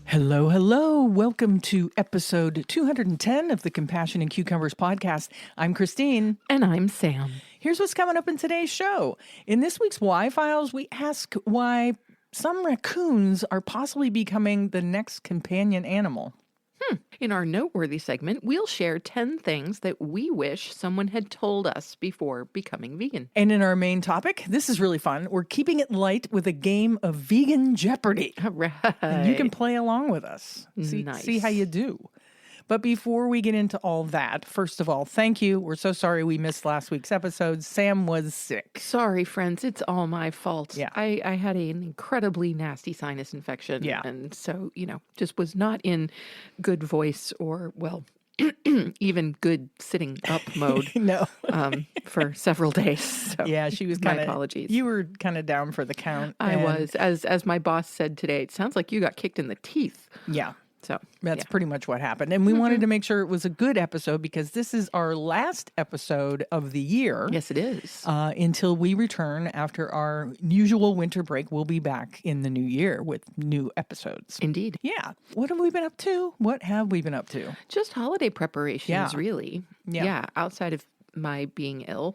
Hello, hello. Welcome to episode 210 of the Compassion and Cucumbers podcast. I'm Christine. And I'm Sam. Here's what's coming up in today's show. In this week's Why Files, we ask why some raccoons are possibly becoming the next companion animal. In our Noteworthy segment, we'll share 10 things that we wish someone had told us before becoming vegan. And in our main topic, this is really fun. We're keeping it light with a game of Vegan Jeopardy. All right. And you can play along with us. See how you do. But before we get into all that, first of all, thank you. We're so sorry we missed last week's episode. Sam was sick. Sorry, friends. It's all my fault. Yeah. I had an incredibly nasty sinus infection. Yeah. And so, just was not in good voice or, well, even good sitting up mode. No. For several days. So Yeah, she was kind of. My apologies. You were kind of down for the count. I was. As my boss said today, it sounds like you got kicked in the teeth. Yeah. So that's pretty much what happened. And we wanted to make sure it was a good episode because this is our last episode of the year. Yes, it is. Until we return after our usual winter break. We'll be back in the new year with new episodes. Indeed. Yeah. What have we been up to? What have we been up to? Just holiday preparations, really. Yeah. Outside of my being ill,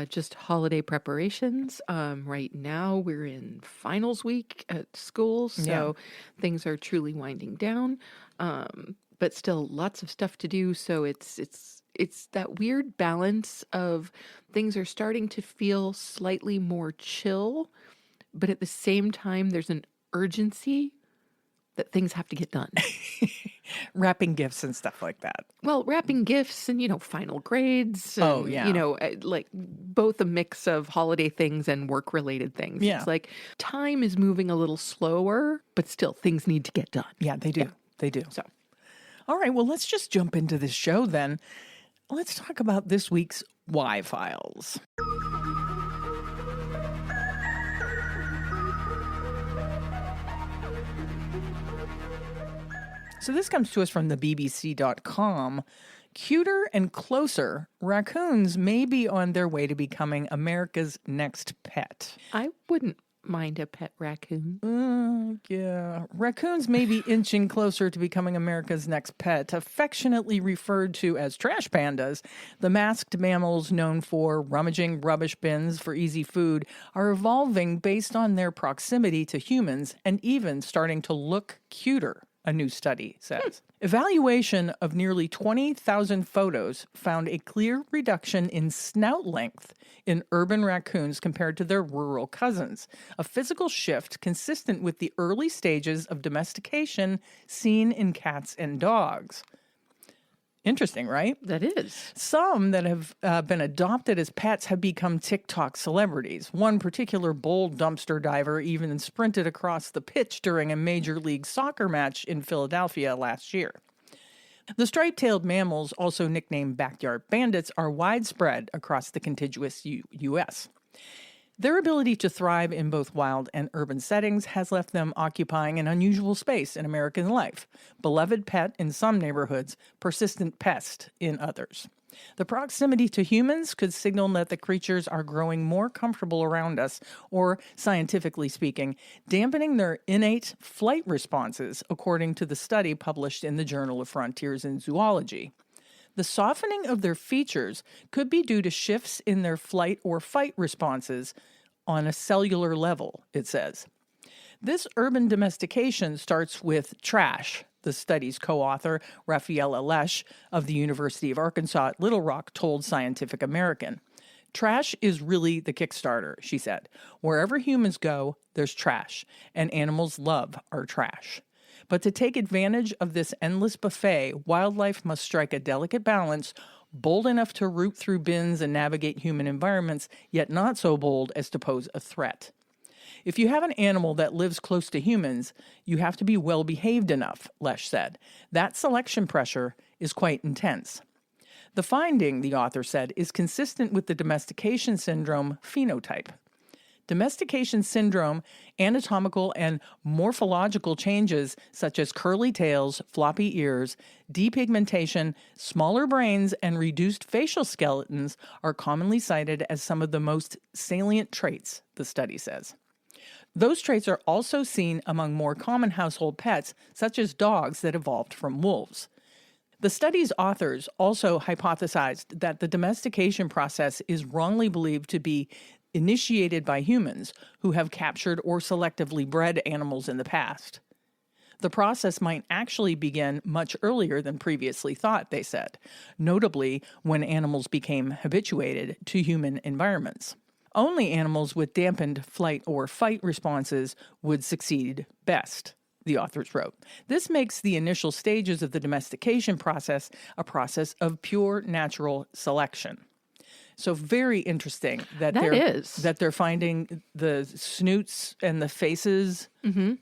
just holiday preparations. Right now we're in finals week at school, so things are truly winding down. But still lots of stuff to do. So it's that weird balance of things are starting to feel slightly more chill, but at the same time there's an urgency that things have to get done. Wrapping gifts and stuff like that. Well, wrapping gifts and, final grades. And, like both a mix of holiday things and work-related things. Yeah. It's like time is moving a little slower, but still things need to get done. Yeah, they do. Yeah. They do. So, all right, well, let's just jump into this show then. Let's talk about this week's Why Files. So this comes to us from the BBC.com. Cuter and closer, raccoons may be on their way to becoming America's next pet. I wouldn't mind a pet raccoon. Yeah. Raccoons may be inching closer to becoming America's next pet, affectionately referred to as trash pandas. The masked mammals known for rummaging rubbish bins for easy food are evolving based on their proximity to humans and even starting to look cuter. A new study says. Evaluation of nearly 20,000 photos found a clear reduction in snout length in urban raccoons compared to their rural cousins, a physical shift consistent with the early stages of domestication seen in cats and dogs. Interesting, right? That is. Some that have been adopted as pets have become TikTok celebrities. One particular bold dumpster diver even sprinted across the pitch during a Major League Soccer match in Philadelphia last year. The striped-tailed mammals, also nicknamed backyard bandits, are widespread across the contiguous U.S. Their ability to thrive in both wild and urban settings has left them occupying an unusual space in American life. Beloved pet in some neighborhoods, persistent pest in others. The proximity to humans could signal that the creatures are growing more comfortable around us, or, scientifically speaking, dampening their innate flight responses, according to the study published in the Journal of Frontiers in Zoology. The softening of their features could be due to shifts in their flight or fight responses on a cellular level, it says. This urban domestication starts with trash, the study's co-author, Rafaela Lesh of the University of Arkansas at Little Rock told Scientific American. Trash is really the Kickstarter, she said. Wherever humans go, there's trash, and animals love our trash. But to take advantage of this endless buffet, wildlife must strike a delicate balance, bold enough to root through bins and navigate human environments, yet not so bold as to pose a threat. If you have an animal that lives close to humans, you have to be well-behaved enough, Lesh said. That selection pressure is quite intense. The finding, the author said, is consistent with the domestication syndrome phenotype. Domestication syndrome, anatomical and morphological changes such as curly tails, floppy ears, depigmentation, smaller brains, and reduced facial skeletons are commonly cited as some of the most salient traits, the study says. Those traits are also seen among more common household pets, such as dogs that evolved from wolves. The study's authors also hypothesized that the domestication process is wrongly believed to be initiated by humans who have captured or selectively bred animals in the past. The process might actually begin much earlier than previously thought, they said, notably when animals became habituated to human environments. Only animals with dampened flight or fight responses would succeed best, the authors wrote. This makes the initial stages of the domestication process a process of pure natural selection. So very interesting that they're finding the snoots and the faces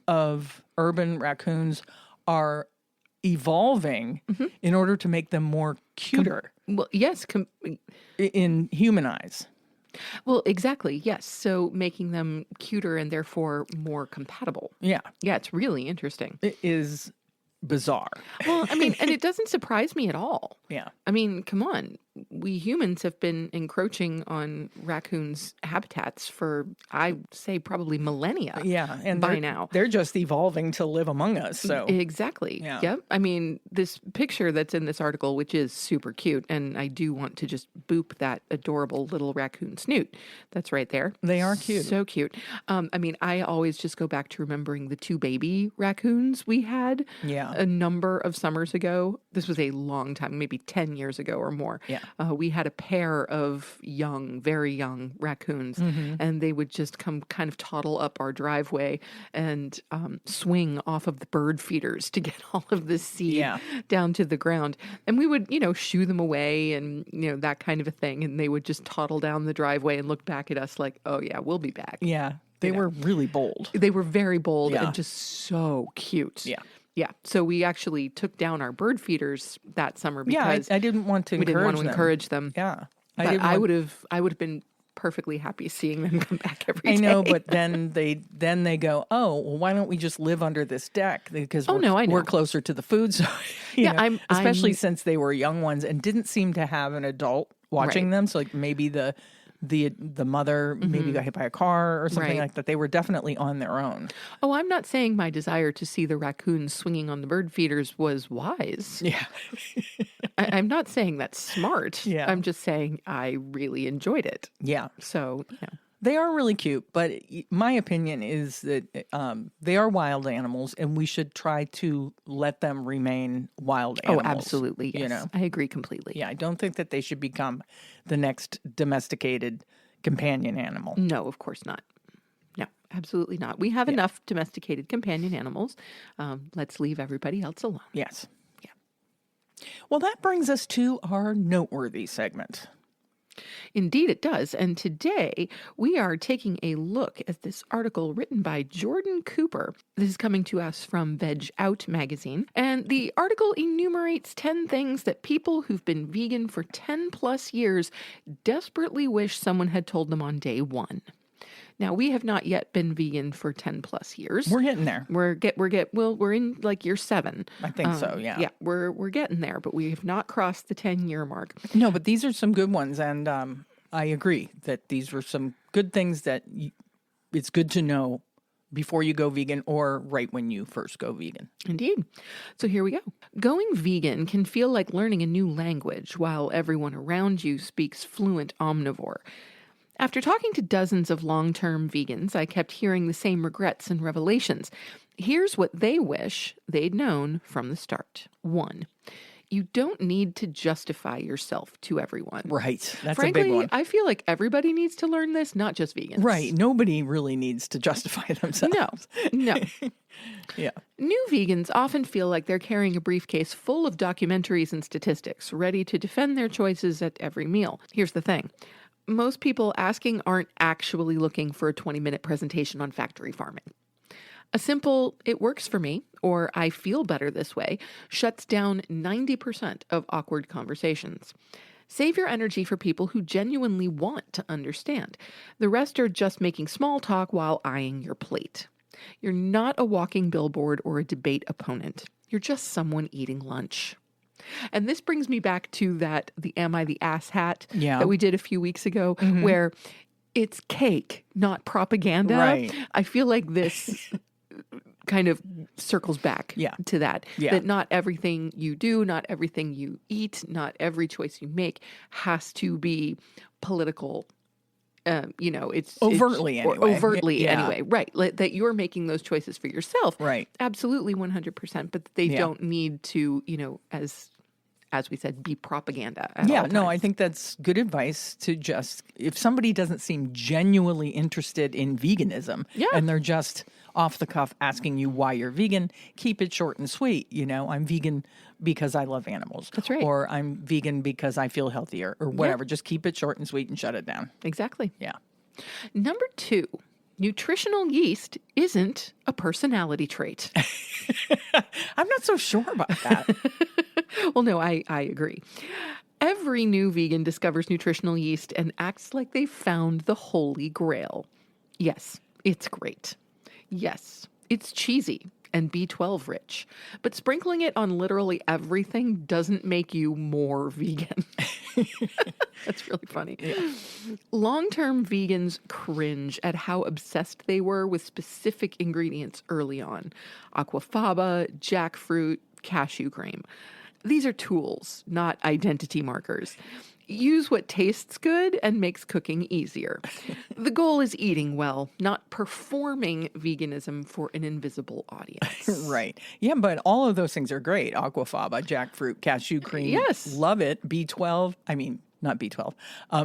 of urban raccoons are evolving in order to make them more cuter in human eyes. Well, exactly. Yes. So making them cuter and therefore more compatible. Yeah. Yeah. It's really interesting. It is bizarre. Well, I mean, and it doesn't surprise me at all. Yeah. I mean, come on. We humans have been encroaching on raccoons' habitats for, I say, probably millennia. Yeah. And by now. They're just evolving to live among us. So exactly. Yeah. Yep. I mean, this picture that's in this article, which is super cute, and I do want to just boop that adorable little raccoon snoot that's right there. They are cute. So cute. I mean, I always just go back to remembering the 2 baby raccoons we had a number of summers ago. This was a long time, maybe 10 years ago or more. Yeah. We had a pair of young, very young raccoons, and they would just come kind of toddle up our driveway and swing off of the bird feeders to get all of this seed down to the ground. And we would, shoo them away and, that kind of a thing. And they would just toddle down the driveway and look back at us like, oh, yeah, we'll be back. Yeah. They were really bold. They were very bold and just so cute. Yeah. Yeah. So we actually took down our bird feeders that summer because I didn't want to encourage them. Yeah. I would have been perfectly happy seeing them come back every day. I know, but then they go, oh, well, why don't we just live under this deck? Because we're closer to the food. So, especially since they were young ones and didn't seem to have an adult watching them. So like maybe the mother maybe got hit by a car or something like that. They were definitely on their own. Oh, I'm not saying my desire to see the raccoons swinging on the bird feeders was wise. Yeah. I'm not saying that's smart. Yeah. I'm just saying I really enjoyed it. Yeah. So, They are really cute, but my opinion is that they are wild animals, and we should try to let them remain wild animals. Oh, absolutely. Yes. I agree completely. Yeah, I don't think that they should become the next domesticated companion animal. No, of course not. No, absolutely not. We have enough domesticated companion animals. Let's leave everybody else alone. Yes. Yeah. Well, that brings us to our Noteworthy segment. Indeed, it does. And today we are taking a look at this article written by Jordan Cooper. This is coming to us from Veg Out magazine. And the article enumerates 10 things that people who've been vegan for 10 plus years desperately wish someone had told them on day 1. Now, we have not yet been vegan for 10 plus years. We're getting there. We're in like year 7. I think so, yeah. Yeah, we're getting there, but we have not crossed the 10-year mark. No, but these are some good ones, and I agree that these were some good things that it's good to know before you go vegan or right when you first go vegan. Indeed. So here we go. Going vegan can feel like learning a new language while everyone around you speaks fluent omnivore. After talking to dozens of long-term vegans, I kept hearing the same regrets and revelations. Here's what they wish they'd known from the start. 1, you don't need to justify yourself to everyone. Right. That's Frankly, a big one. I feel like everybody needs to learn this, not just vegans. Right. Nobody really needs to justify themselves. No. Yeah. New vegans often feel like they're carrying a briefcase full of documentaries and statistics, ready to defend their choices at every meal. Here's the thing. Most people asking aren't actually looking for a 20-minute presentation on factory farming. A simple, it works for me, or I feel better this way, shuts down 90% of awkward conversations. Save your energy for people who genuinely want to understand. The rest are just making small talk while eyeing your plate. You're not a walking billboard or a debate opponent. You're just someone eating lunch. And this brings me back to the Am I the Ass hat that we did a few weeks ago, where it's cake, not propaganda. Right. I feel like this kind of circles back to that. Yeah. That not everything you do, not everything you eat, not every choice you make has to be political. It's overtly anyway. Overtly anyway, right? That you're making those choices for yourself, right? Absolutely, 100%. But they don't need to, as we said, be propaganda. At all times. I think that's good advice to just, if somebody doesn't seem genuinely interested in veganism and they're just off the cuff asking you why you're vegan, keep it short and sweet. I'm vegan because I love animals. That's right. Or I'm vegan because I feel healthier or whatever. Just keep it short and sweet and shut it down. Exactly. Yeah. Number 2, nutritional yeast isn't a personality trait. I'm not so sure about that. Well, no, I agree. Every new vegan discovers nutritional yeast and acts like they found the holy grail. Yes, it's great. Yes, it's cheesy and B12 rich, but sprinkling it on literally everything doesn't make you more vegan. That's really funny. Yeah. Long-term vegans cringe at how obsessed they were with specific ingredients early on. Aquafaba, jackfruit, cashew cream. These are tools, not identity markers. Use what tastes good and makes cooking easier. The goal is eating well, not performing veganism for an invisible audience. Right. Yeah, but all of those things are great. Aquafaba, jackfruit, cashew cream. Yes. Love it. B12. I mean, not B12.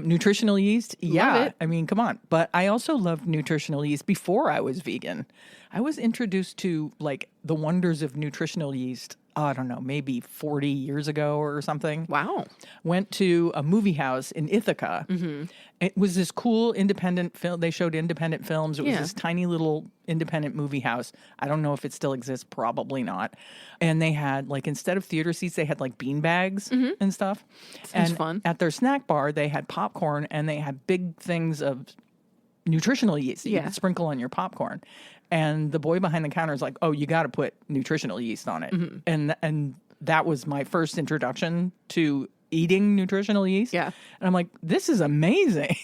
Nutritional yeast. Yeah. Love it. I mean, come on. But I also loved nutritional yeast before I was vegan. I was introduced to like the wonders of nutritional yeast. I don't know, maybe 40 years ago or something. Wow. Went to a movie house in Ithaca. Mm-hmm. It was this cool independent film. They showed independent films. It was this tiny little independent movie house. I don't know if it still exists. Probably not. And they had like, instead of theater seats, they had like bean bags and stuff. Sounds and fun. At their snack bar, they had popcorn and they had big things of nutritional yeast that you could sprinkle on your popcorn. And the boy behind the counter is like, "Oh, you got to put nutritional yeast on it." Mm-hmm. And that was my first introduction to eating nutritional yeast. Yeah. And I'm like, this is amazing.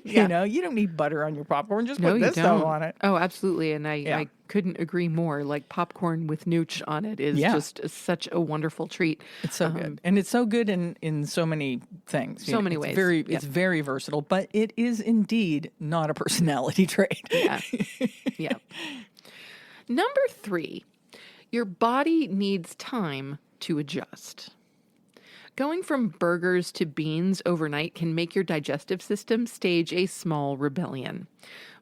You don't need butter on your popcorn. Just put this stuff on it. Oh, absolutely. And I couldn't agree more. Like popcorn with nooch on it is just such a wonderful treat. It's so good. And it's so good in so many things. So many ways. It's very versatile, but it is indeed not a personality trait. Yeah. Yeah. Number 3, your body needs time to adjust. Going from burgers to beans overnight can make your digestive system stage a small rebellion.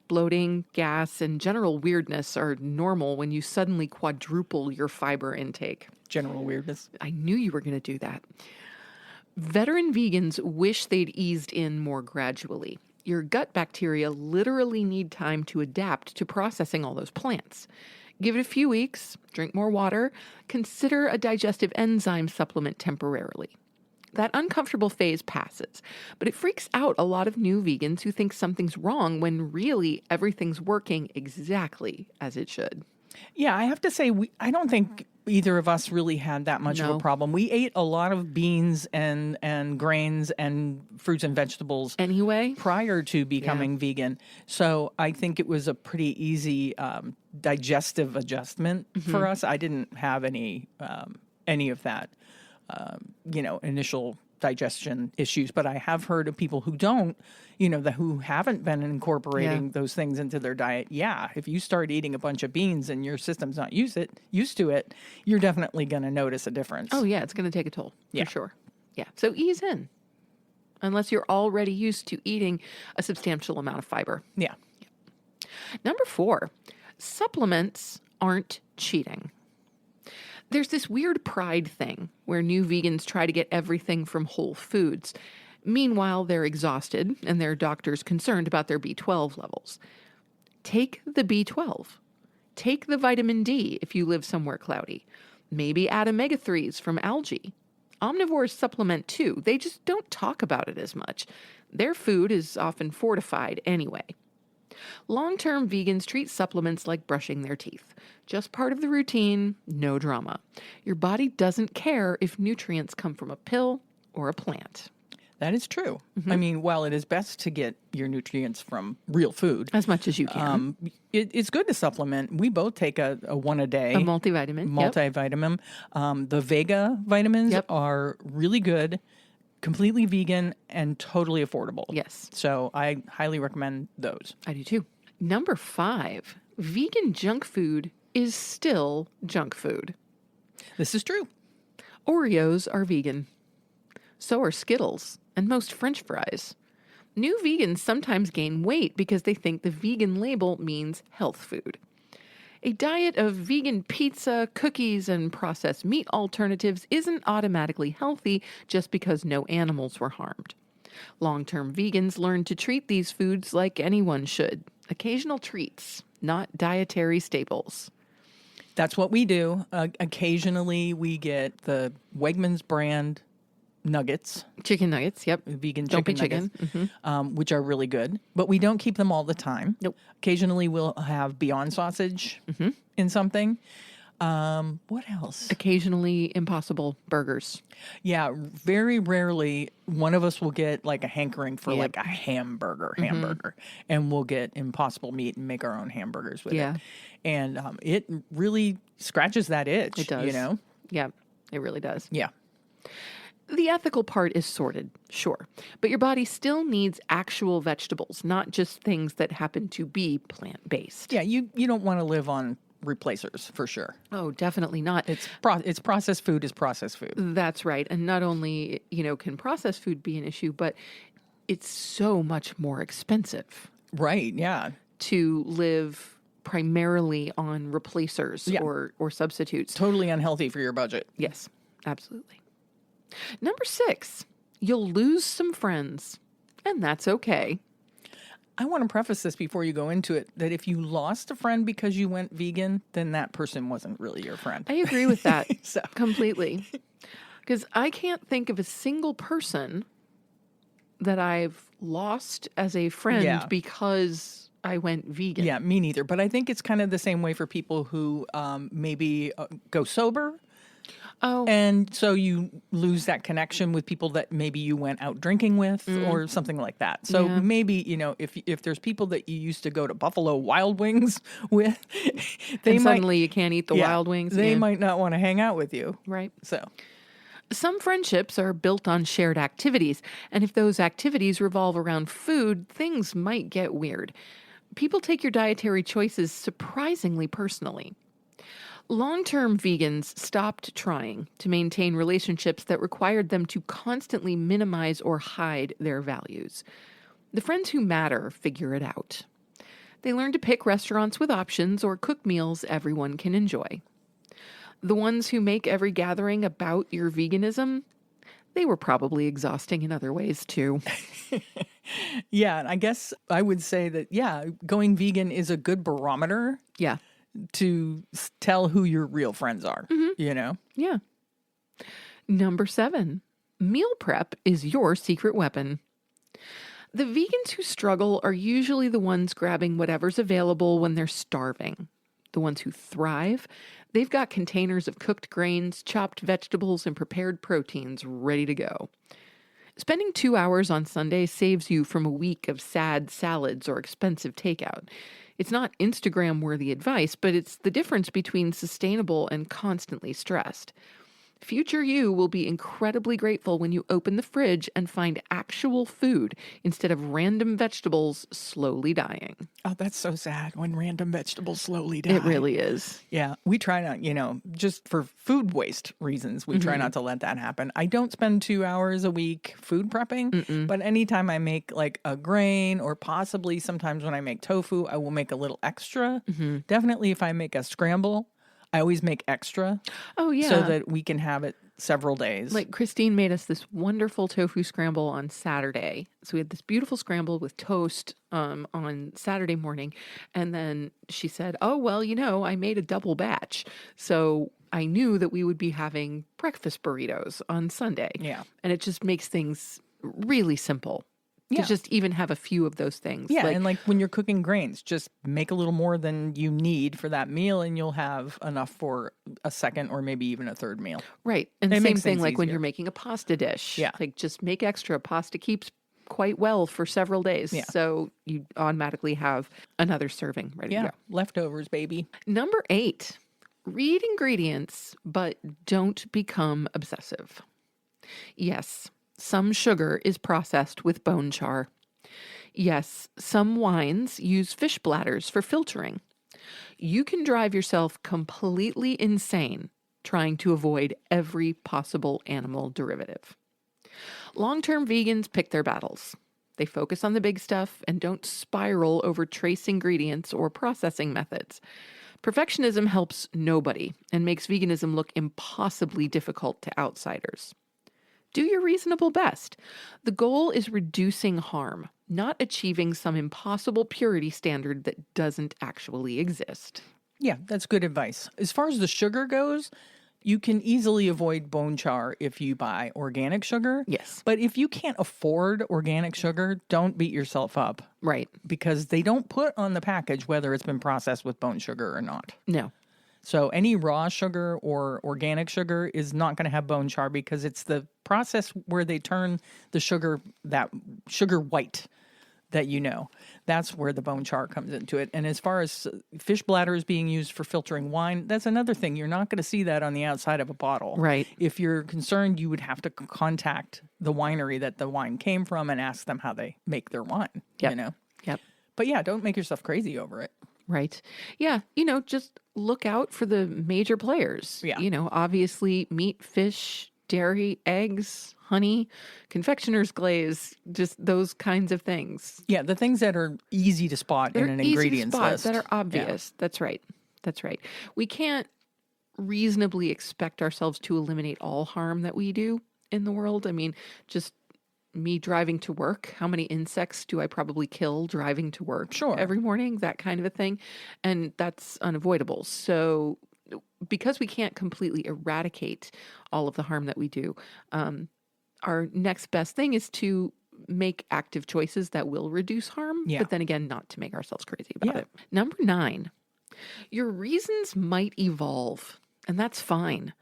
Bloating, gas, and general weirdness are normal when you suddenly quadruple your fiber intake. General weirdness. I knew you were going to do that. Veteran vegans wish they'd eased in more gradually. Your gut bacteria literally need time to adapt to processing all those plants. Give it a few weeks, drink more water, consider a digestive enzyme supplement temporarily. That uncomfortable phase passes, but it freaks out a lot of new vegans who think something's wrong when really everything's working exactly as it should. Yeah, I have to say, I don't think either of us really had that much of a problem. We ate a lot of beans and grains and fruits and vegetables anyway prior to becoming vegan. So I think it was a pretty easy digestive adjustment for us. I didn't have any of that, initial digestion issues, but I have heard of people who don't, who haven't been incorporating those things into their diet. Yeah, if you start eating a bunch of beans and your system's not used to it, you're definitely going to notice a difference. Oh yeah, it's going to take a toll for sure. Yeah, so ease in, unless you're already used to eating a substantial amount of fiber. Yeah. Number 4, supplements aren't cheating. There's this weird pride thing where new vegans try to get everything from whole foods. Meanwhile, they're exhausted and their doctor's concerned about their B12 levels. Take the B12. Take the vitamin D if you live somewhere cloudy. Maybe add omega-3s from algae. Omnivores supplement too. They just don't talk about it as much. Their food is often fortified anyway. Long-term vegans treat supplements like brushing their teeth. Just part of the routine, no drama. Your body doesn't care if nutrients come from a pill or a plant. That is true. I mean, while it is best to get your nutrients from real food, As much as you can. it's good to supplement. We both take a one a day. A multivitamin. Yep. Multivitamin. The Vega vitamins Yep. are really good, completely vegan, and totally affordable. Yes. So I highly recommend those. I do too. Number 5, vegan junk food is still junk food. This is true. Oreos are vegan. So are Skittles and most French fries. New vegans sometimes gain weight because they think the vegan label means health food. A diet of vegan pizza, cookies, and processed meat alternatives isn't automatically healthy just because no animals were harmed. Long-term vegans learn to treat these foods like anyone should. Occasional treats, not dietary staples. That's what we do. Occasionally, we get the Wegmans brand nuggets, Chicken nuggets, yep. vegan Don't be chicken chicken. nuggets, which are really good. But we don't keep them all the time. Nope. Occasionally, we'll have Beyond Sausage in something. What else? Occasionally Impossible burgers. Yeah, very rarely one of us will get like a hankering for like a hamburger, and we'll get Impossible meat and make our own hamburgers with Yeah. it. And it really scratches that itch. It does. You know? Yeah, it really does. Yeah. The ethical part is sorted, sure, but your body still needs actual vegetables, not just things that happen to be plant-based. Yeah, you don't want to live on replacers for sure. Oh, definitely not. It's processed food is processed food. That's right. And not only, can processed food be an issue, but it's so much more expensive Right, yeah. to live primarily on replacers or substitutes. Totally unhealthy for your budget. Yes, absolutely. Number 6, you'll lose some friends, and that's okay. I want to preface this before you go into it that if you lost a friend because you went vegan, then that person wasn't really your friend. I agree with that So- completely. Because I can't think of a single person that I've lost as a friend Yeah. because I went vegan. Yeah, me neither. But I think it's kind of the same way for people who maybe go sober. Oh, And so you lose that connection with people that maybe you went out drinking with or something like that. So Yeah. maybe, if there's people that you used to go to Buffalo Wild Wings with, they and might, suddenly you can't eat the wild wings. They Yeah. might not want to hang out with you. Right. So, Some friendships are built on shared activities, and if those activities revolve around food, things might get weird. People take your dietary choices surprisingly personally. Long-term vegans stopped trying to maintain relationships that required them to constantly minimize or hide their values. The friends who matter figure it out. They learn to pick restaurants with options or cook meals everyone can enjoy. The ones who make every gathering about your veganism, they were probably exhausting in other ways too. yeah, and I guess I would say that, going vegan is a good barometer Yeah. to tell who your real friends are, you know? Yeah. Number 7, meal prep is your secret weapon. The vegans who struggle are usually the ones grabbing whatever's available when they're starving. The ones who thrive, they've got containers of cooked grains, chopped vegetables, and prepared proteins ready to go. Spending 2 hours on Sunday saves you from a week of sad salads or expensive takeout. It's not Instagram-worthy advice, but it's the difference between sustainable and constantly stressed. Future you will be incredibly grateful when you open the fridge and find actual food instead of random vegetables slowly dying. Oh, that's so sad when random vegetables slowly die. It really is. Yeah, we try not, just for food waste reasons, we try not to let that happen. I don't spend 2 hours a week food prepping, but anytime I make like a grain or possibly sometimes when I make tofu, I will make a little extra. Definitely if I make a scramble, I always make extra. Oh, yeah. So that we can have it several days. Like Christine made us this wonderful tofu scramble on Saturday. So we had this beautiful scramble with toast on Saturday morning. And then she said, oh, well, I made a double batch. So I knew that we would be having breakfast burritos on Sunday. Yeah. And it just makes things really simple. Yeah. to just even have a few of those things. Yeah, Like, and like when you're cooking grains, just make a little more than you need for that meal, and you'll have enough for a second or maybe even a third meal. right. And It same makes thing things like when easier. you're making a pasta dish. Yeah. Like just make extra. Pasta keeps quite well for several days. Yeah. So you automatically have another serving ready to Yeah, go. leftovers, baby. Number 8, read ingredients, but don't become obsessive. Yes, some sugar is processed with bone char. Yes, some wines use fish bladders for filtering. You can drive yourself completely insane trying to avoid every possible animal derivative. Long-term vegans pick their battles. They focus on the big stuff and don't spiral over trace ingredients or processing methods. Perfectionism helps nobody and makes veganism look impossibly difficult to outsiders. Do your reasonable best. The goal is reducing harm, not achieving some impossible purity standard that doesn't actually exist. Yeah, that's good advice. As far as the sugar goes, you can easily avoid bone char if you buy organic sugar. Yes. But if you can't afford organic sugar, don't beat yourself up Right. because they don't put on the package whether it's been processed with bone sugar or not. No. So any raw sugar or organic sugar is not going to have bone char because it's the process where they turn the sugar, that sugar white that you know. That's where the bone char comes into it. And as far as fish bladders being used for filtering wine, that's another thing. You're not going to see that on the outside of a bottle. Right. If you're concerned, you would have to contact the winery that the wine came from and ask them how they make their wine, Yep. you know? Yep. But yeah, don't make yourself crazy over it. Right. Yeah. Just look out for the major players. Yeah. Obviously meat, fish, dairy, eggs, honey, confectioner's glaze, just those kinds of things. Yeah, the things that are easy to spot They're in an easy to ingredients spot, list. that are obvious. That's right. That's right. We can't reasonably expect ourselves to eliminate all harm that we do in the world. I mean, just me driving to work, how many insects do I probably kill driving to work Sure. every morning? That kind of a thing. And that's unavoidable. So because we can't completely eradicate all of the harm that we do, our next best thing is to make active choices that will reduce harm, Yeah. but then again, not to make ourselves crazy about Yeah. it. Number 9, your reasons might evolve, and that's fine.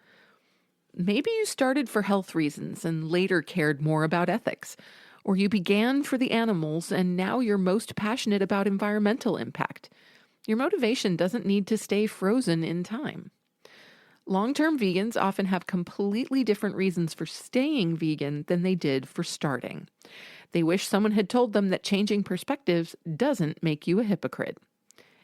Maybe you started for health reasons and later cared more about ethics, or you began for the animals and now you're most passionate about environmental impact. Your motivation doesn't need to stay frozen in time. Long-term vegans often have completely different reasons for staying vegan than they did for starting. They wish someone had told them that changing perspectives doesn't make you a hypocrite.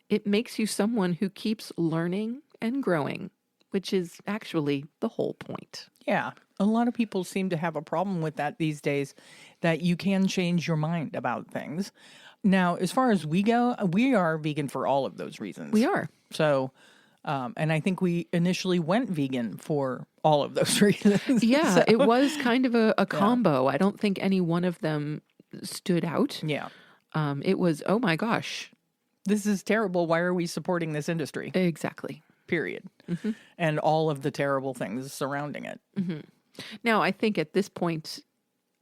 It makes you someone who keeps learning and growing, which is actually the whole point. Yeah. A lot of people seem to have a problem with that these days, that you can change your mind about things. Now, as far as we go, we are vegan for all of those reasons. We are. So, and I think we initially went vegan for all of those reasons. Yeah, So, it was kind of a combo. I don't think any one of them stood out. yeah. It was, oh my gosh. This is terrible. Why are we supporting this industry? Exactly. Period. And all of the terrible things surrounding it. Now, I think at this point,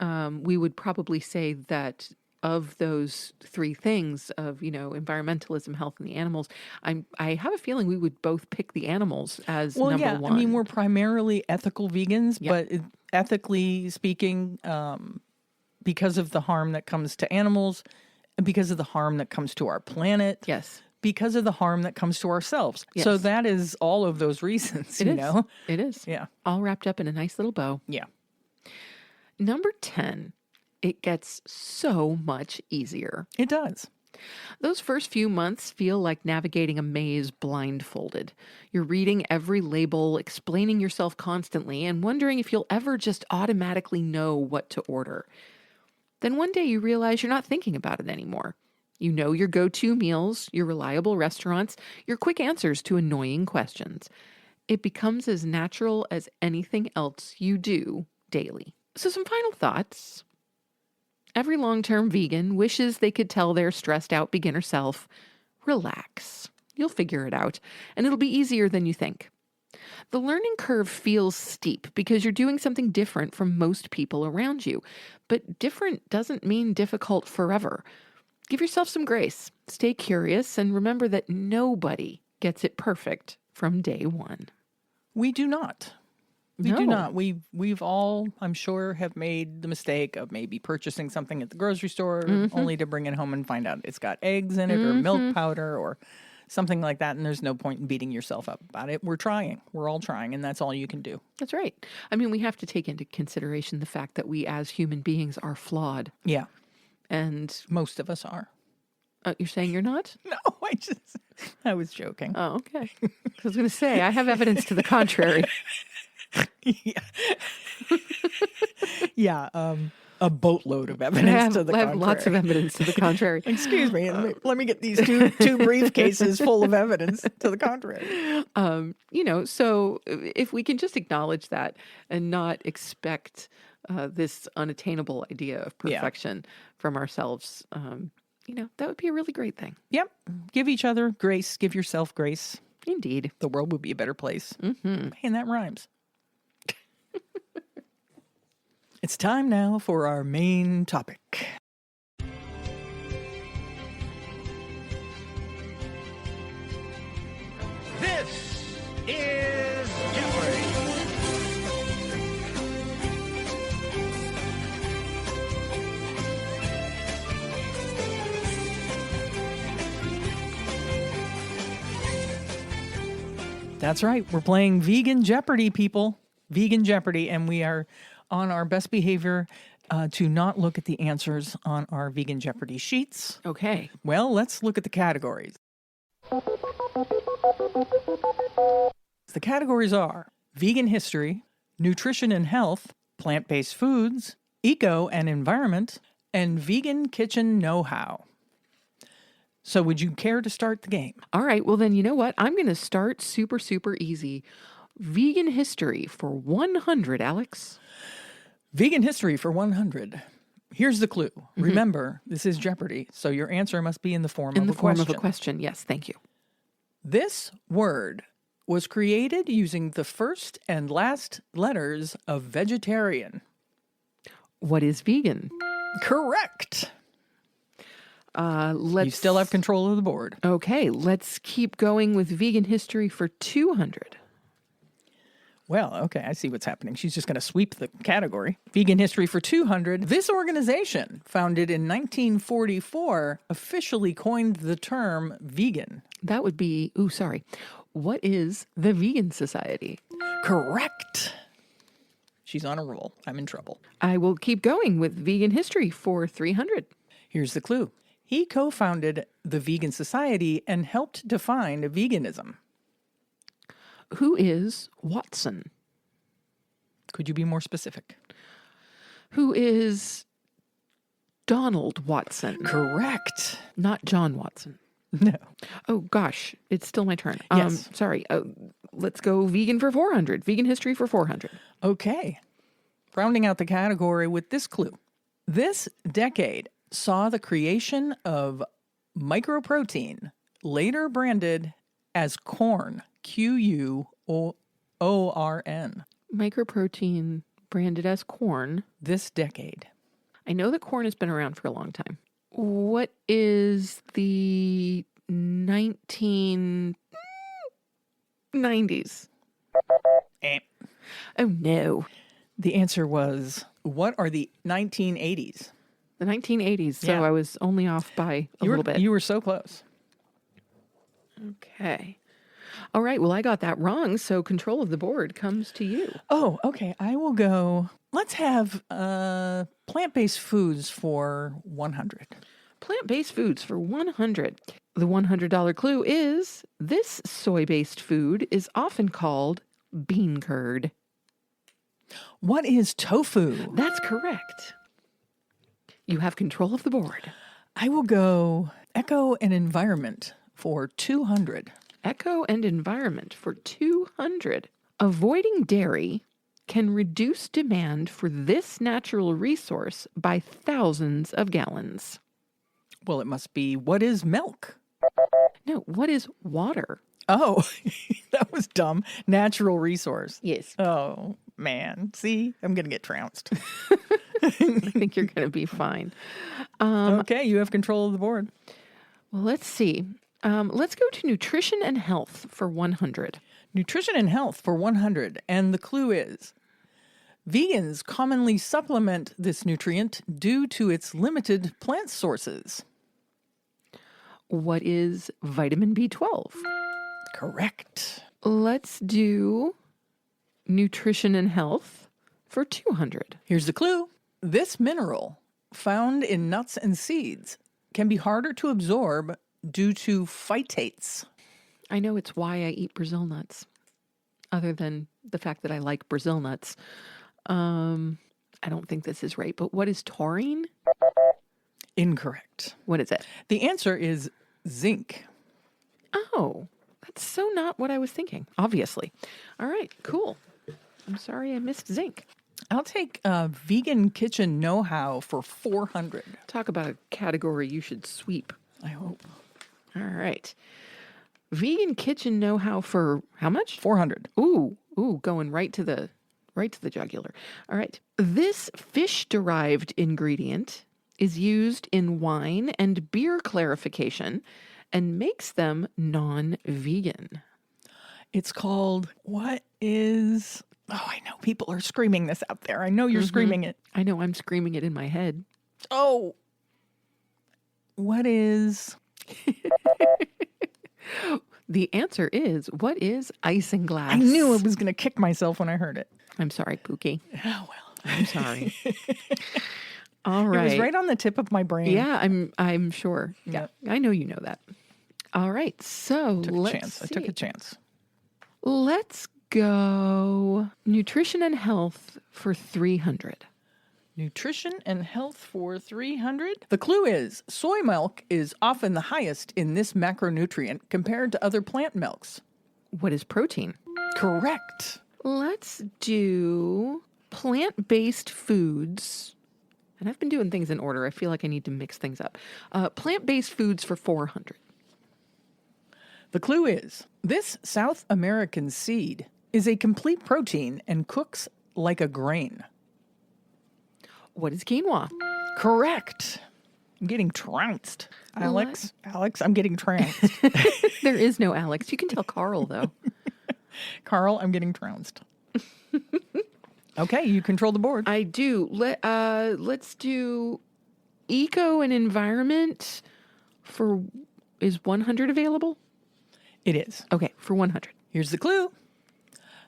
we would probably say that of those 3 things of, environmentalism, health, and the animals, I have a feeling we would both pick the animals as number 1. I mean, we're primarily ethical vegans, Yep. but ethically speaking, because of the harm that comes to animals, and because of the harm that comes to our planet, Yes. because of the harm that comes to ourselves. Yes. So that is all of those reasons, It you is. know? It is. Yeah. All wrapped up in a nice little bow. Yeah. Number 10, it gets so much easier. It does. Those first few months feel like navigating a maze blindfolded. You're reading every label, explaining yourself constantly, and wondering if you'll ever just automatically know what to order. Then one day you realize you're not thinking about it anymore. You know your go-to meals, your reliable restaurants, your quick answers to annoying questions. It becomes as natural as anything else you do daily. So some final thoughts. Every long-term vegan wishes they could tell their stressed-out beginner self, relax. You'll figure it out, and it'll be easier than you think. The learning curve feels steep because you're doing something different from most people around you. But different doesn't mean difficult forever. Give yourself some grace. Stay curious and remember that nobody gets it perfect from day one. We do not. We do not. We've all, I'm sure, have made the mistake of maybe purchasing something at the grocery store only to bring it home and find out it's got eggs in it or milk powder or something like that. And there's no point in beating yourself up about it. We're trying. We're all trying. And that's all you can do. That's right. I mean, we have to take into consideration the fact that we as human beings are flawed. Yeah. And most of us are. You're saying you're not? No, I was joking. Oh, okay. I was going to say, I have evidence to the contrary. Yeah. A boatload of evidence to the contrary. I have lots of evidence to the contrary. Excuse me. Let me get these two briefcases full of evidence to the contrary. So if we can just acknowledge that and not expect this unattainable idea of perfection from ourselves, that would be a really great thing. Yep. Give each other grace. Give yourself grace. Indeed. The world would be a better place. Mm-hmm. And that rhymes. It's time now for our main topic. This is Jeopardy! That's right. We're playing Vegan Jeopardy, people. Vegan Jeopardy. And we are on our best behavior to not look at the answers on our Vegan Jeopardy sheets. Okay. Well, let's look at the categories. The categories are vegan history, nutrition and health, plant-based foods, eco and environment, and vegan kitchen know-how. So would you care to start the game? All right. Well, then you know what? I'm going to start super, super easy. Vegan history for 100, Alex. Vegan history for 100. Here's the clue. Remember, this is Jeopardy, so your answer must be in the form of a question. In the form of a question. Yes, thank you. This word was created using the first and last letters of vegetarian. What is vegan? Correct. You still have control of the board. Okay, let's keep going with vegan history for 200. Well, okay, I see what's happening. She's just going to sweep the category. Vegan history for 200. This organization, founded in 1944, officially coined the term vegan. That would be, what is the Vegan Society? Correct. She's on a roll. I'm in trouble. I will keep going with vegan history for 300. Here's the clue. He co-founded the Vegan Society and helped define veganism. Who is Watson? Could you be more specific? Who is Donald Watson? Correct. Not John Watson. No. Oh, gosh. It's still my turn. Yes. Sorry. Let's go vegan for 400. Vegan history for 400. Okay. Rounding out the category with this clue. This decade saw the creation of microprotein, later branded as corn, Quorn. Microprotein branded as corn. This decade. I know that corn has been around for a long time. What is the 1990s? Oh, no. The answer was, what are the 1980s? The 1980s. So Yeah. I was only off by a little bit. You were so close. Okay. All right. Well, I got that wrong. So control of the board comes to you. Oh, okay. I will go. Let's have plant-based foods for 100. Plant-based foods for 100. The $100 clue is this soy-based food is often called bean curd. What is tofu? That's correct. You have control of the board. I will go eco and environment for 200. Eco and environment for 200. Avoiding dairy can reduce demand for this natural resource by thousands of gallons. Well, it must be, what is milk? No, what is water? Oh, that was dumb. Natural resource. Yes. Oh, man. See, I'm going to get trounced. I think you're going to be fine. Okay, you have control of the board. Well, let's see. Let's go to nutrition and health for 100. Nutrition and health for 100. And the clue is vegans commonly supplement this nutrient due to its limited plant sources. What is vitamin B12? Correct. Let's do nutrition and health for 200. Here's the clue. This mineral, found in nuts and seeds, can be harder to absorb due to phytates. I know it's why I eat Brazil nuts, other than the fact that I like Brazil nuts. I don't think this is right, but what is taurine? Incorrect. What is it? The answer is zinc. Oh, that's so not what I was thinking, obviously. All right, cool. I'm sorry I missed zinc. I'll take vegan kitchen know-how for 400. Talk about a category you should sweep. I hope. All right. Vegan kitchen know-how for how much? 400. Ooh, going right to the jugular. All right. This fish-derived ingredient is used in wine and beer clarification and makes them non-vegan. It's called, what is... Oh, I know people are screaming this out there. I know you're screaming it. I know I'm screaming it in my head. Oh. What is... The answer is, what is isinglass? I knew I was going to kick myself when I heard it. I'm sorry, Pookie. Oh, well. I'm sorry. All right. It was right on the tip of my brain. Yeah, I'm sure. Yeah, I know you know that. All right, so I took a chance. Let's go nutrition and health for 300. Nutrition and health for 300. The clue is soy milk is often the highest in this macronutrient compared to other plant milks. What is protein? Correct. Let's do plant-based foods. And I've been doing things in order. I feel like I need to mix things up. Plant-based foods for 400. The clue is this South American seed is a complete protein and cooks like a grain. What is quinoa? Correct. I'm getting trounced. Alex, I'm getting trounced. There is no Alex. You can tell Carl, though. Carl, I'm getting trounced. Okay, you control the board. I do. Let's do eco and environment for... Is 100 available? It is. Okay, for 100. Here's the clue.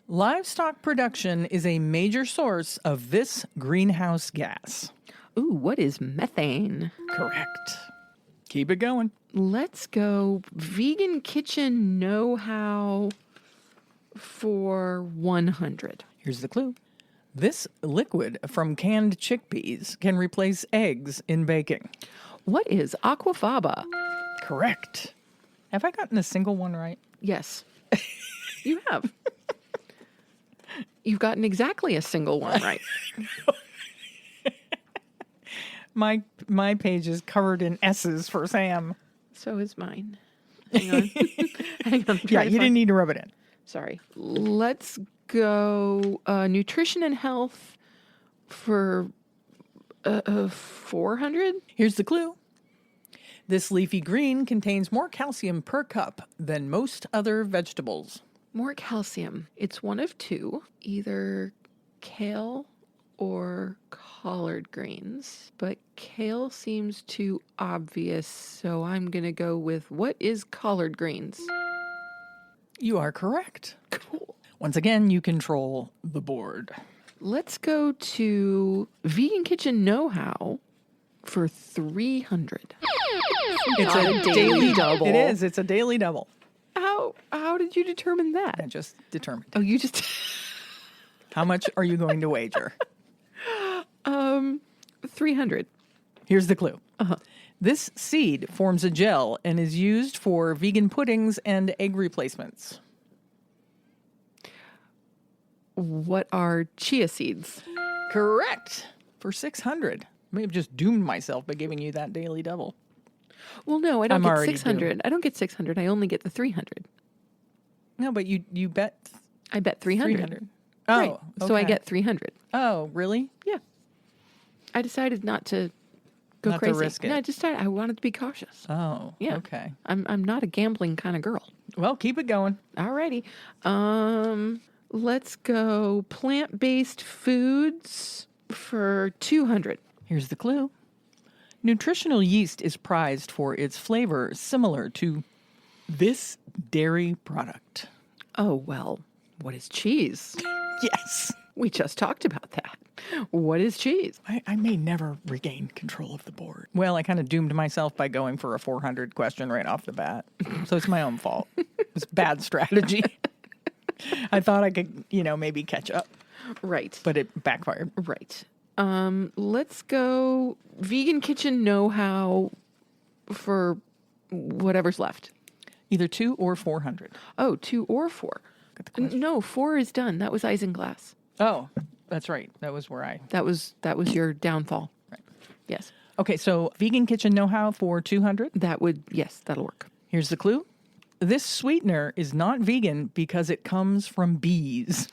Livestock production is a major source of this greenhouse gas. Ooh, what is methane? Correct. Keep it going. Let's go vegan kitchen know-how for 100. Here's the clue. This liquid from canned chickpeas can replace eggs in baking. What is aquafaba? Correct. Have I gotten a single one right? Yes, you have. You've gotten exactly a single one right. My page is covered in S's for Sam. So is mine. Hang on. Hang on. Yeah, you didn't need to rub it in. Sorry. Let's go nutrition and health for 400. Here's the clue. This leafy green contains more calcium per cup than most other vegetables. More calcium. It's one of two, either kale or collard greens. But kale seems too obvious, so I'm going to go with what is collard greens? You are correct. Cool. Once again, you control the board. Let's go to vegan kitchen know-how for 300. It's a daily double. It is. It's a daily double. How did you determine that? I just determined. Oh, you just... How much are you going to wager? 300. Here's the clue. Uh-huh. This seed forms a gel and is used for vegan puddings and egg replacements. What are chia seeds? Correct. For 600. I may have just doomed myself by giving you that daily double. Well, no, I don't I'm get already 600. I don't get 600. I only get the 300. No, but you bet I bet 300. 300. Oh, Right. So I okay. get 300. Oh, really? Yeah. I decided not to go Not to crazy. risk it. No, I decided I wanted to be cautious. Oh, Yeah. okay. I'm not a gambling kind of girl. Well, keep it going. Alrighty. Let's go plant-based foods for 200. Here's the clue. Nutritional yeast is prized for its flavor similar to this dairy product. Oh, well, what is cheese? Yes. We just talked about that. What is cheese? I may never regain control of the board. Well, I kind of doomed myself by going for a 400 question right off the bat. So it's my own fault. It's bad strategy. I thought I could, maybe catch up, Right. but it backfired. Right. Let's go vegan kitchen know-how for whatever's left. Either 2 or 400. Oh, 2 or 4. Got the question. No, 4 is done. That was isinglass. Oh, that's right. That was where I... That was your downfall. Right. Yes. Okay, so vegan kitchen know-how for 200. Yes, that'll work. Here's the clue. This sweetener is not vegan because it comes from bees.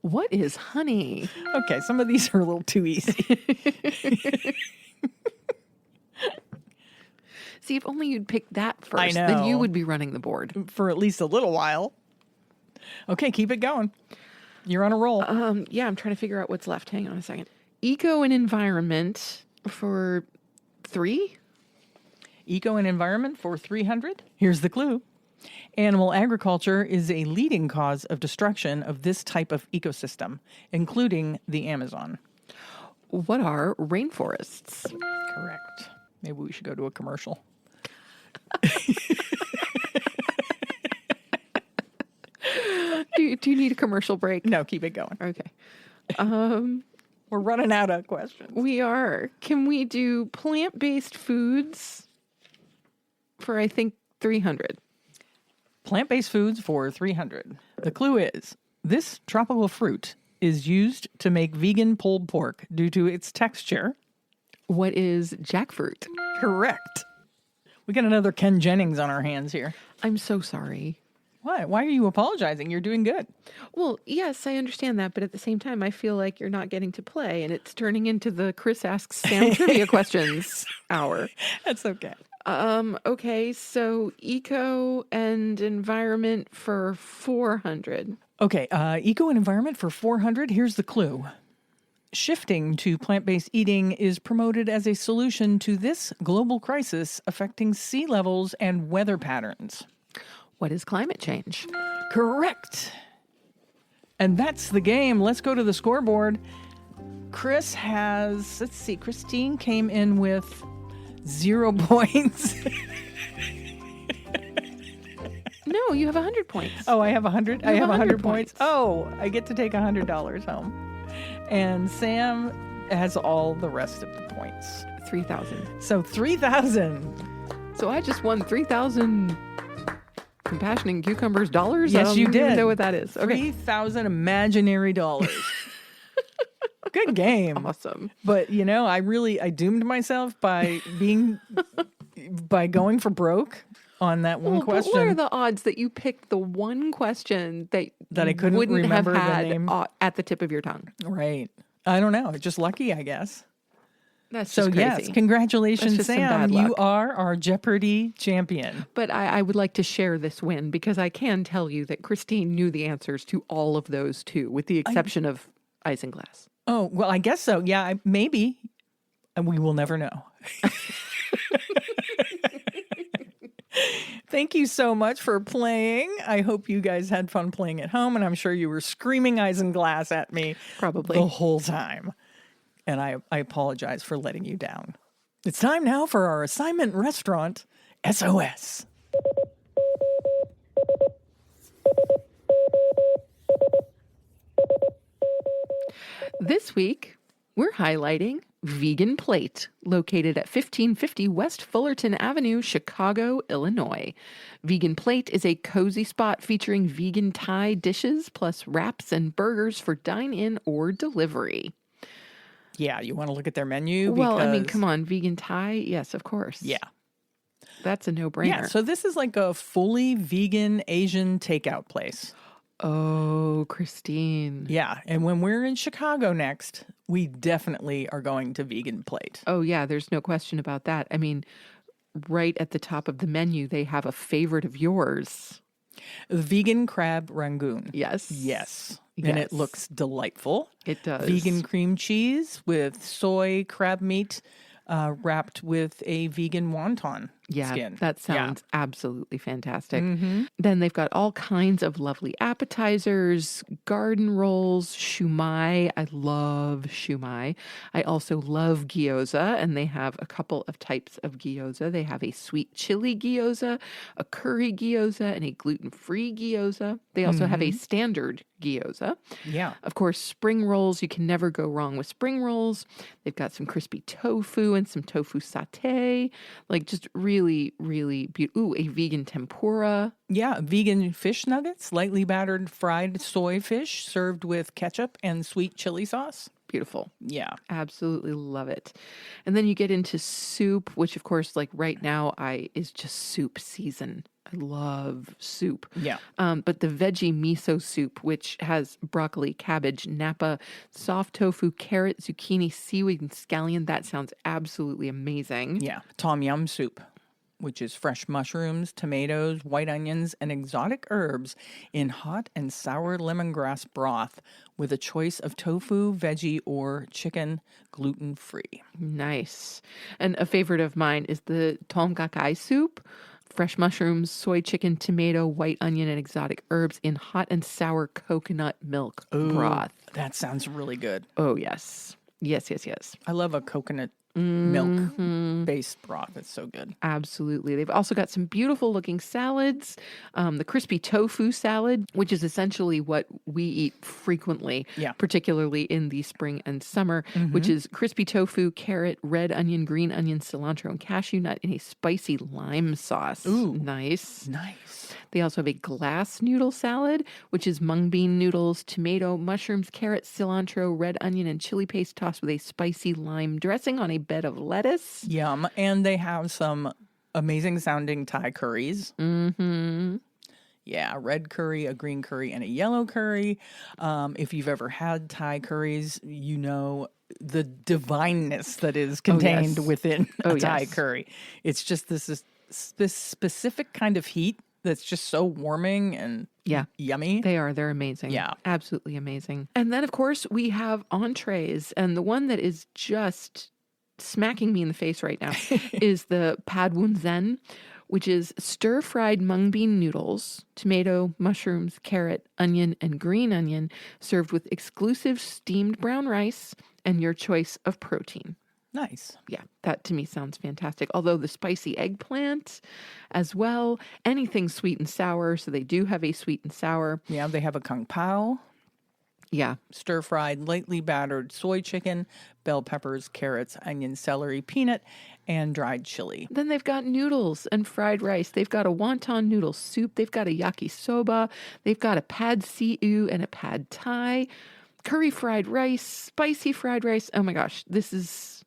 What is honey? Okay, some of these are a little too easy. See, if only you'd picked that first, then know. you would be running the board. For at least a little while. Okay, keep it going. You're on a roll. Yeah, I'm trying to figure out what's left. Hang on a second. Eco and environment for 3? Eco and environment for 300. Here's the clue. Animal agriculture is a leading cause of destruction of this type of ecosystem, including the Amazon. What are rainforests? Correct. Maybe we should go to a commercial. Do you need a commercial break? No, keep it going. Okay. We're running out of questions. We are. Can we do plant-based foods for, I think, 300? Plant-based foods for 300. The clue is, this tropical fruit is used to make vegan pulled pork due to its texture. What is jackfruit? Correct. We got another Ken Jennings on our hands here. I'm so sorry. What? Why are you apologizing? You're doing good. Well, yes, I understand that, but at the same time, I feel like you're not getting to play, and it's turning into the Chris Asks Sam Trivia Questions hour. That's okay. Okay, so eco and environment for 400. Okay, eco and environment for 400. Here's the clue. Shifting to plant-based eating is promoted as a solution to this global crisis affecting sea levels and weather patterns. What is climate change? Correct. And that's the game. Let's go to the scoreboard. Chris has, let's see, Christine came in with 0 points. No, you have 100 points. Oh, I have 100. I have have 100 100 points. points. Oh, I get to take $100 home. And Sam has all the rest of the points. 3,000. So 3,000. So I just won 3,000 compassioning cucumbers dollars? Yes, you I don't even did. know what that is. Okay. 3,000 imaginary dollars. Good game. Awesome. But I doomed myself by going for broke on that one Well, but question. what are the odds that you picked the one question that I couldn't wouldn't remember the have had name? At the tip of your tongue? Right. I don't know. Just lucky, I guess. That's So just yes, crazy. congratulations, That's just some Sam. bad You luck. are our Jeopardy champion. But I would like to share this win because I can tell you that Christine knew the answers to all of those too, with the exception of isinglass. Oh, well, I guess so. Yeah, maybe. And we will never know. Thank you so much for playing. I hope you guys had fun playing at home, and I'm sure you were screaming isinglass at me Probably. the whole time. And I apologize for letting you down. It's time now for our Assignment Restaurant SOS. This week, we're highlighting Vegan Plate, located at 1550 West Fullerton Avenue, Chicago, Illinois. Vegan Plate is a cozy spot featuring vegan Thai dishes plus wraps and burgers for dine-in or delivery. Yeah, you want to look at their menu? Well, I mean, because- come on, vegan Thai? Yes, of course. Yeah. That's a no-brainer. Yeah, so this is like a fully vegan Asian takeout place. Oh, Christine. Yeah, and when we're in Chicago next, we definitely are going to Vegan Plate. Oh, yeah, there's no question about that. I mean, right at the top of the menu, they have a favorite of yours. Vegan crab rangoon. Yes. Yes. And it Yes. looks delightful. It does. Vegan cream cheese with soy crab meat wrapped with a vegan wonton skin. That sounds absolutely fantastic. Mm-hmm. Then they've got all kinds of lovely appetizers, garden rolls, shumai. I love shumai. I also love gyoza, and they have a couple of types of gyoza. They have a sweet chili gyoza, a curry gyoza, and a gluten-free gyoza. They also have a standard gyoza. Yeah. Of course, spring rolls. You can never go wrong with spring rolls. They've got some crispy tofu and some tofu satay. Like just really, really beautiful. Ooh, a vegan tempura. Yeah, vegan fish nuggets, lightly battered fried soy fish served with ketchup and sweet chili sauce. Beautiful. Yeah. Absolutely love it. And then you get into soup, which of course, like right now, is just soup season. I love soup. Yeah. But the veggie miso soup, which has broccoli, cabbage, napa, soft tofu, carrot, zucchini, seaweed, and scallion, that sounds absolutely amazing. Yeah. Tom yum soup, which is fresh mushrooms, tomatoes, white onions, and exotic herbs in hot and sour lemongrass broth with a choice of tofu, veggie, or chicken, gluten-free. Nice. And a favorite of mine is the tom kha gai soup. Fresh mushrooms, soy chicken, tomato, white onion, and exotic herbs in hot and sour coconut milk broth. That sounds really good. Oh, yes. Yes, yes, yes. I love a coconut milk-based broth. It's so good. Absolutely. They've also got some beautiful looking salads. The crispy tofu salad, which is essentially what we eat frequently, particularly in the spring and summer, which is crispy tofu, carrot, red onion, green onion, cilantro, and cashew nut in a spicy lime sauce. Ooh. Nice. Nice. They also have a glass noodle salad, which is mung bean noodles, tomato, mushrooms, carrot, cilantro, red onion, and chili paste tossed with a spicy lime dressing on a bed of lettuce. Yum. And they have some amazing sounding Thai curries. Mm-hmm. Yeah, a red curry, a green curry, and a yellow curry. If you've ever had Thai curries, you know the divineness that is contained within a Thai curry. It's just this specific kind of heat that's just so warming and yummy. They are. They're amazing. Yeah. Absolutely amazing. And then, of course, we have entrees. And the one that is just smacking me in the face right now is the pad woon zen, which is stir-fried mung bean noodles, tomato, mushrooms, carrot, onion, and green onion, served with exclusive steamed brown rice and your choice of protein. Nice. Yeah, that to me sounds fantastic. Although the spicy eggplant as well, anything sweet and sour. So they do have a sweet and sour. Yeah, they have a kung pao. Yeah. Stir-fried, lightly battered soy chicken, bell peppers, carrots, onion, celery, peanut, and dried chili. Then they've got noodles and fried rice. They've got a wonton noodle soup. They've got a yakisoba. They've got a pad see ew and a pad thai. Curry fried rice, spicy fried rice. Oh my gosh, this is...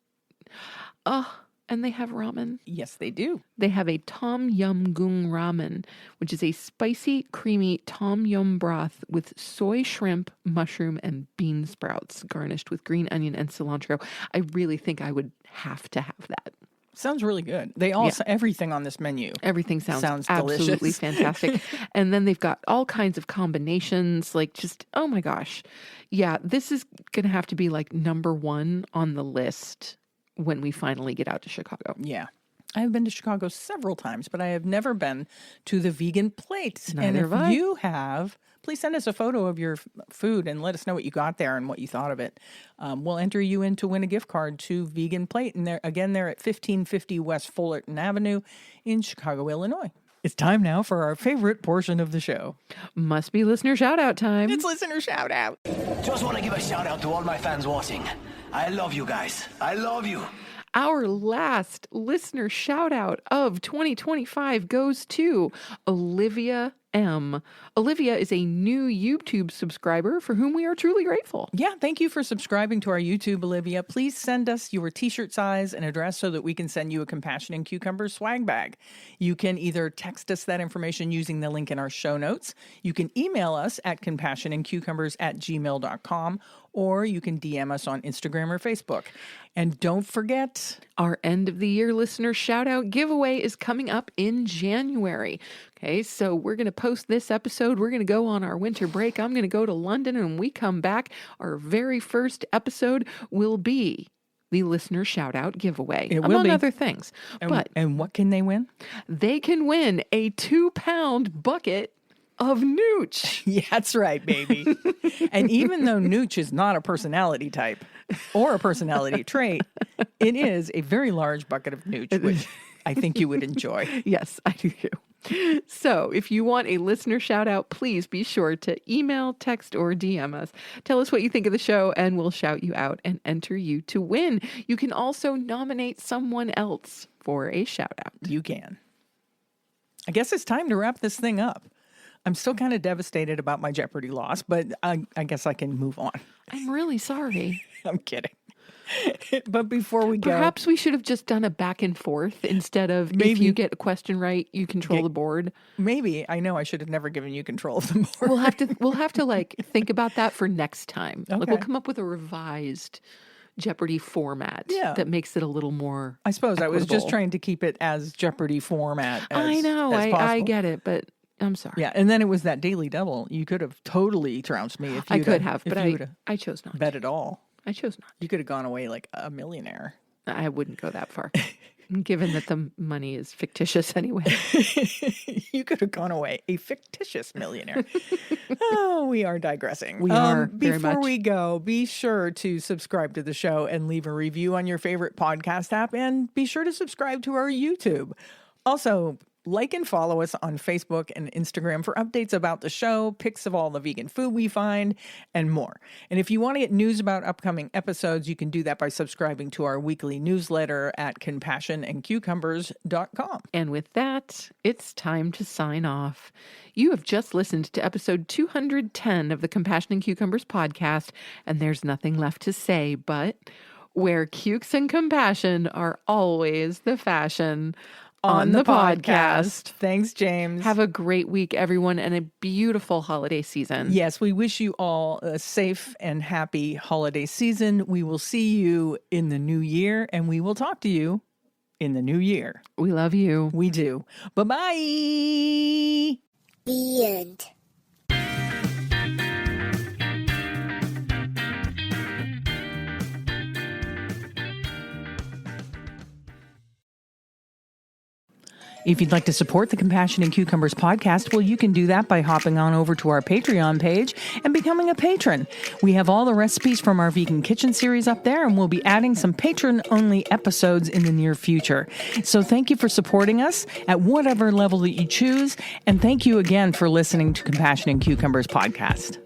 and they have ramen. Yes, they do. They have a tom yum goong ramen, which is a spicy, creamy tom yum broth with soy shrimp, mushroom, and bean sprouts garnished with green onion and cilantro. I really think I would have to have that. Sounds really good. They all everything on this menu. Everything sounds absolutely delicious. Fantastic. And then they've got all kinds of combinations, like just, oh my gosh. Yeah, this is going to have to be like number one on the list when we finally get out to Chicago. Yeah. I have been to Chicago several times, but I have never been to the Vegan Plate. Neither have and I. if you have, please send us a photo of your food and let us know what you got there and what you thought of it. We'll enter you in to win a gift card to Vegan Plate. And they're at 1550 West Fullerton Avenue in Chicago, Illinois. It's time now for our favorite portion of the show. Must be listener shout out time. It's listener shout out. Just want to give a shout out to all my fans watching. I love you guys. I love you. Our last listener shout out of 2025 goes to Olivia M. Olivia is a new YouTube subscriber for whom we are truly grateful. Yeah, thank you for subscribing to our YouTube, Olivia. Please send us your t-shirt size and address so that we can send you a Compassion and Cucumbers swag bag. You can either text us that information using the link in our show notes. You can email us at compassionandcucumbers@gmail.com, or you can DM us on Instagram or Facebook. And don't forget, our end of the year listener shout out giveaway is coming up in January. Okay, so we're going to post this episode. We're going to go on our winter break. I'm going to go to London, and when we come back, our very first episode will be the listener shout out giveaway, among other things. And what can they win? They can win a 2-pound bucket of nooch. Yeah, that's right, baby. And even though nooch is not a personality type or a personality trait, it is a very large bucket of nooch, which I think you would enjoy. Yes, I do too. So if you want a listener shout out, please be sure to email, text, or DM us. Tell us what you think of the show, and we'll shout you out and enter you to win. You can also nominate someone else for a shout out. You can. I guess it's time to wrap this thing up. I'm still kind of devastated about my Jeopardy loss, but I guess I can move on. I'm really sorry. I'm kidding. But before we go... Perhaps we should have just done a back and forth instead of if you get a question right, you control the board. Maybe. I know I should have never given you control of the board. We'll have to like think about that for next time. Okay. Like we'll come up with a revised Jeopardy format that makes it a little more I suppose equitable. I was just trying to keep it as Jeopardy format as I know. as I get it, but I'm sorry. Yeah, and then it was that Daily Double. You could have totally trounced me if you could have, but I chose not. Bet it all. I chose not. You could have gone away like a millionaire. I wouldn't go that far, given that the money is fictitious anyway. You could have gone away a fictitious millionaire. Oh, we are digressing. We are very much. Before we go, be sure to subscribe to the show and leave a review on your favorite podcast app, and be sure to subscribe to our YouTube. Also, like and follow us on Facebook and Instagram for updates about the show, pics of all the vegan food we find, and more. And if you want to get news about upcoming episodes, you can do that by subscribing to our weekly newsletter at compassionandcucumbers.com. And with that, it's time to sign off. You have just listened to episode 210 of the Compassion and Cucumbers podcast, and there's nothing left to say but where cukes and compassion are always the fashion. On the podcast. Thanks, James. Have a great week, everyone, and a beautiful holiday season. Yes, we wish you all a safe and happy holiday season. We will see you in the new year, and we will talk to you in the new year. We love you. We do. Bye-bye. The end. If you'd like to support the Compassion and Cucumbers podcast, well, you can do that by hopping on over to our Patreon page and becoming a patron. We have all the recipes from our vegan kitchen series up there, and we'll be adding some patron-only episodes in the near future. So thank you for supporting us at whatever level that you choose, and thank you again for listening to Compassion and Cucumbers podcast.